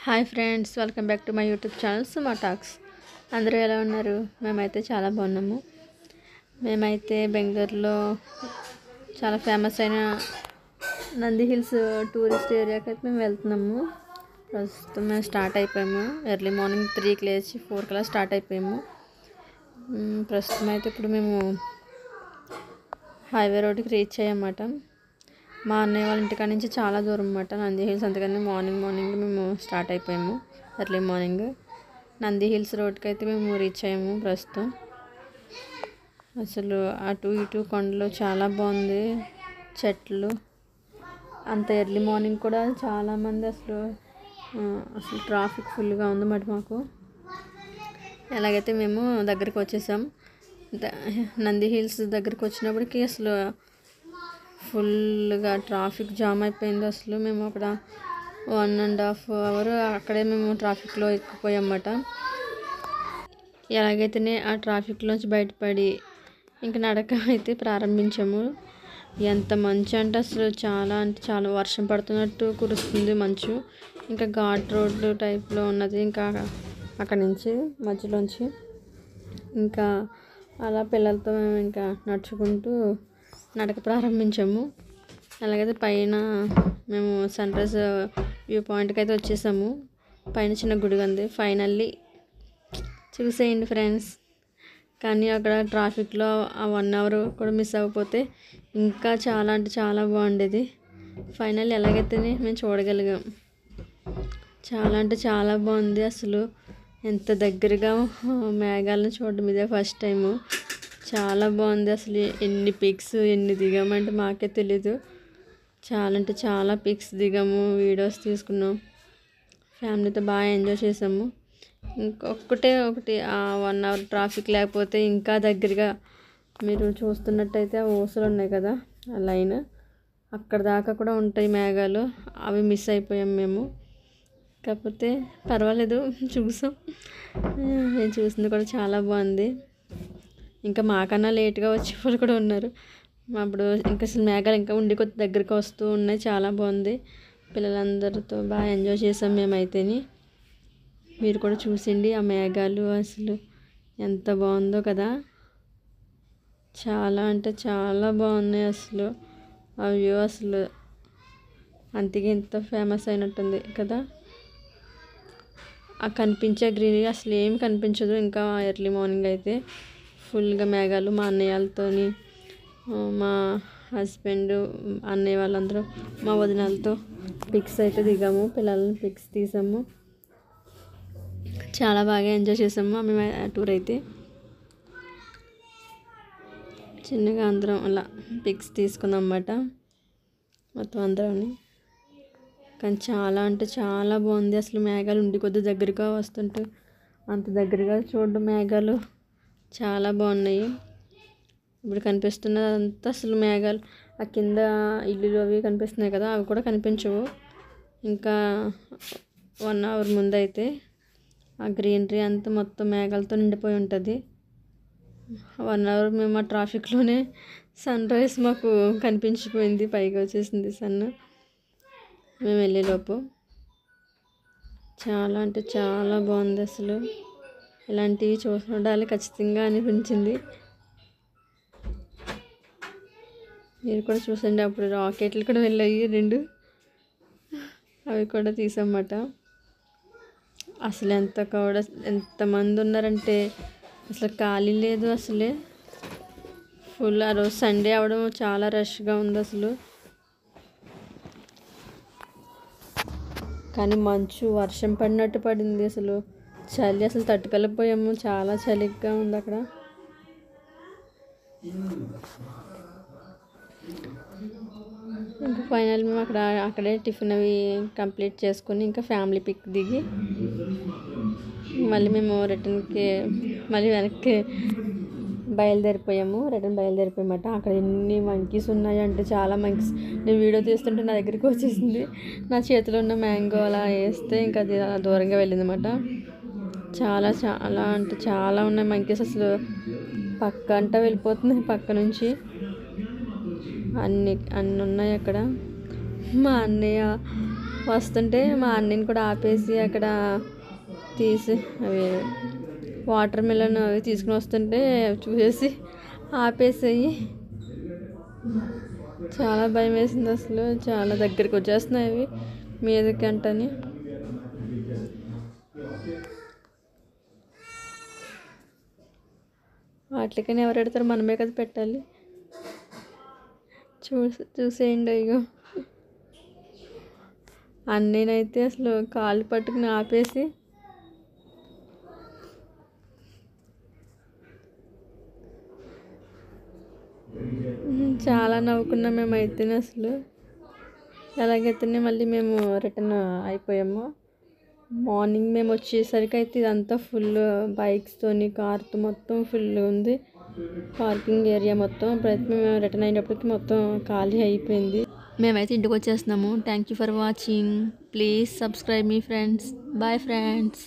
Hi friends, welcome back to my YouTube channel Suma talks. అందరూ ఎలా ఉన్నారు? మేమైతే చాలా బాగున్నాము. మేమైతే బెంగళూరులో చాలా ఫేమస్ అయిన నంది హిల్స్ టూరిస్ట్ ఏరియాకి అయితే మేము వెళ్తున్నాము. ప్రస్తుతం మేము స్టార్ట్ అయిపోయాము. ఎర్లీ మార్నింగ్ 3కి లేచి 4 కల్లా స్టార్ట్ అయిపోయాము. ప్రస్తుతం అయితే ఇప్పుడు మేము హైవే రోడ్డుకి రీచ్ అయ్యామన్నమాట. మా అన్నయ్య వాళ్ళ ఇంటికాడ నుంచి చాలా దూరం అన్నమాట నంది హిల్స్. అందుకని మార్నింగ్ మేము స్టార్ట్ అయిపోయాము. ఎర్లీ మార్నింగ్ నంది హిల్స్ రోడ్కి అయితే మేము రీచ్ అయ్యాము. ప్రస్తుతం అసలు అటు ఇటు కొండలు చాలా బాగుంది, చెట్లు. అంత ఎర్లీ మార్నింగ్ కూడా చాలామంది అసలు ట్రాఫిక్ ఫుల్గా ఉంది మాట. మాకు ఎలాగైతే మేము దగ్గరికి వచ్చేసాం. నంది హిల్స్ దగ్గరికి వచ్చినప్పటికీ అసలు ఫుల్గా ట్రాఫిక్ జామ్ అయిపోయింది. అసలు మేము అక్కడ 1.5 అవర్ అక్కడే మేము ట్రాఫిక్లో ఎక్కిపోయామన్నమాట. ఎలాగైతేనే ఆ ట్రాఫిక్లోంచి బయటపడి ఇంకా నడక అయితే ప్రారంభించాము. ఎంత మంచు అంటే అసలు చాలా వర్షం పడుతున్నట్టు కురుస్తుంది మంచు. ఇంకా ఘాట్ రోడ్డు టైప్లో ఉన్నది. ఇంకా అక్కడి నుంచి మధ్యలోంచి ఇంకా అలా పిల్లలతో మేము ఇంకా నడుచుకుంటూ నడక ప్రారంభించాము. అలాగైతే పైన మేము సన్ రైజ్ వ్యూ పాయింట్కి అయితే వచ్చేసాము. పైన చిన్న గుడి ఉంది. ఫైనల్లీ చూసేయండి ఫ్రెండ్స్. కానీ అక్కడ ట్రాఫిక్లో ఆ 1 అవర్ కూడా మిస్ అవ్వకపోతే ఇంకా చాలా అంటే చాలా బాగుండేది. ఫైనల్లీ ఎలాగైతే మేము చూడగలిగాం. చాలా అంటే చాలా బాగుంది. అసలు ఎంత దగ్గరగా మేఘాలను చూడడం ఇదే ఫస్ట్ టైము. చాలా బాగుంది. అసలు ఎన్ని పిక్స్ ఎన్ని దిగామంటే మాకే తెలీదు. చాలా అంటే చాలా పిక్స్ దిగాము, వీడియోస్ తీసుకున్నాం. ఫ్యామిలీతో బాగా ఎంజాయ్ చేసాము. ఒకటి ఆ 1 అవర్ ట్రాఫిక్ లేకపోతే ఇంకా దగ్గరగా మీరు చూస్తున్నట్టయితే ఆ ఊసలు ఉన్నాయి కదా, ఆ లైన్ అక్కడ దాకా కూడా ఉంటాయి మేఘాలు. అవి మిస్ అయిపోయాం మేము. కాకపోతే పర్వాలేదు, చూసాం. నేను చూసింది కూడా చాలా బాగుంది. ఇంకా మాకన్నా లేట్గా వచ్చే వాళ్ళు కూడా ఉన్నారు. అప్పుడు ఇంకా అసలు మేఘాలు ఇంకా ఉండి కొద్ది దగ్గరికి వస్తూ ఉన్నాయి. చాలా బాగుంది. పిల్లలందరితో బాగా ఎంజాయ్ చేసాం మేమైతేని. మీరు కూడా చూసిండి ఆ మేఘాలు అసలు ఎంత బాగుందో కదా. చాలా అంటే చాలా బాగున్నాయి అసలు ఆ వ్యూ. అసలు అంతగా ఇంత ఫేమస్ అయినట్టుంది కదా. ఆ కనిపించే గ్రీనరీ అసలు ఏం కనిపించదు. ఇంకా ఎర్లీ మార్నింగ్ అయితే ఫుల్గా మేఘాలు. మా అన్నయ్యలతో, మా హస్బెండ్, అన్నయ్య వాళ్ళందరూ, మా వదినలతో పిక్స్ అయితే దిగాము. పిల్లలని పిక్స్ తీసాము. చాలా బాగా ఎంజాయ్ చేసాము మేము ఆ టూర్ అయితే. చిన్నగా అందరం అలా పిక్స్ తీసుకున్నాం అన్నమాట మొత్తం అందరం. కానీ చాలా అంటే చాలా బాగుంది. అసలు మేఘాలు ఉండి కొద్ది దగ్గరగా వస్తుంటే అంత దగ్గరగా చూడడం మేఘాలు చాలా బాగున్నాయి. ఇప్పుడు కనిపిస్తున్నది అంతా అసలు మేఘాలు. ఆ కింద ఇల్లులు అవి కనిపిస్తున్నాయి కదా, అవి కూడా కనిపించవు. ఇంకా 1 అవర్ ముందైతే ఆ గ్రీనరీ అంతా మొత్తం మేఘాలతో నిండిపోయి ఉంటుంది. 1 అవర్ మేము ఆ ట్రాఫిక్లోనే సన్ రైజ్ మాకు కనిపించిపోయింది. పైకి వచ్చేసింది సన్ మేము వెళ్ళేలోపు. చాలా అంటే చాలా బాగుంది. అసలు ఇలాంటివి చూడాలి ఖచ్చితంగా అనిపించింది. మీరు కూడా చూసండి. అప్పుడు రాకెట్లు కూడా వెళ్ళాయి 2, అవి కూడా తీసామన్నమాట. అసలు ఎంతమంది ఉన్నారంటే అసలు ఖాళీ లేదు అసలే. ఫుల్ ఆ రోజు సండే అవడం చాలా రష్గా ఉంది అసలు. కానీ మంచు వర్షం పడినట్టు పడింది. అసలు చలి అసలు తట్టుకోలేకపోయాము. చాలా చలిగా ఉంది అక్కడ. ఇంకా ఫైనల్ మేము అక్కడే టిఫిన్ అవి కంప్లీట్ చేసుకొని ఇంకా ఫ్యామిలీ పిక్ దిగి మళ్ళీ మేము మళ్ళీ వెనక్కి రిటర్న్ బయలుదేరిపోయామట. అక్కడ ఎన్ని మంకీస్ ఉన్నాయంటే చాలా మంకీస్. నేను వీడియో తీస్తుంటే నా దగ్గరికి వచ్చేసింది. నా చేతిలో ఉన్న మ్యాంగో అలా వేస్తే ఇంకా అది దూరంగా వెళ్ళింది అన్నమాట. చాలా చాలా అంటే చాలా ఉన్నాయి మంకీస్. అసలు పక్క అంట వెళ్ళిపోతున్నాయి పక్క నుంచి. అన్ని ఉన్నాయి అక్కడ. మా అన్నయ్య వస్తుంటే మా అన్నని కూడా ఆపేసి అక్కడ తీసి అవి వాటర్ మిలన్ అవి తీసుకుని వస్తుంటే చూసేసి ఆపేసాయి. చాలా భయం వేసింది అసలు. చాలా దగ్గరికి వచ్చేస్తున్నాయి అవి మీదకి అంటని. వాటికైనా ఎవరు పెడతారు, మనమే కదా పెట్టాలి. చూసేయండి అయ్యో. అన్నీనైతే అసలు కాళ్ళు పట్టుకుని ఆపేసి చాలా నవ్వుకున్నాం మేమైతే. అసలు ఎలాగైతేనే మళ్ళీ మేము రిటర్న్ అయిపోయాము. మార్నింగ్ మేము వచ్చేసరికి అయితే ఇదంతా ఫుల్ బైక్స్తోని కార్తో మొత్తం ఫుల్ ఉంది. పార్కింగ్ ఏరియా మొత్తం మేము రిటర్న్ అయినప్పటికీ మొత్తం ఖాళీ అయిపోయింది. మేమైతే ఇంటికి వచ్చేస్తున్నాము. Thank you for watching. Please subscribe మీ ఫ్రెండ్స్. Bye friends.